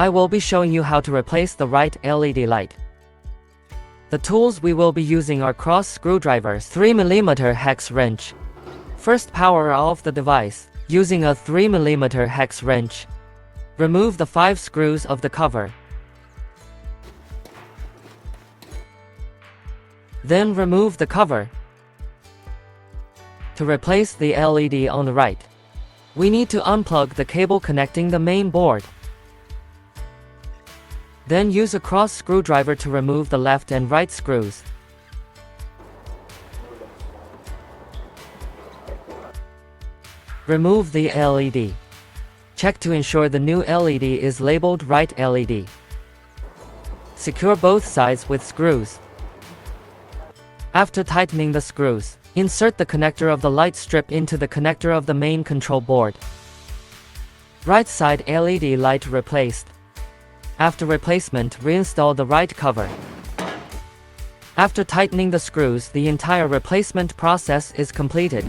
I will be showing you how to replace the right LED light. The tools we will be using are cross screwdrivers, 3mm hex wrench. First, power off the device. Using a 3mm hex wrench, remove the 5 screws of the cover. Then remove the cover. To replace the LED on the right, we need to unplug the cable connecting the main board. Then use a cross screwdriver to remove the left and right screws. Remove the LED. Check to ensure the new LED is labeled right LED. Secure both sides with screws. After tightening the screws, insert the connector of the light strip into the connector of the main control board. Right side LED light replaced. After replacement, reinstall the right cover. After tightening the screws, the entire replacement process is completed.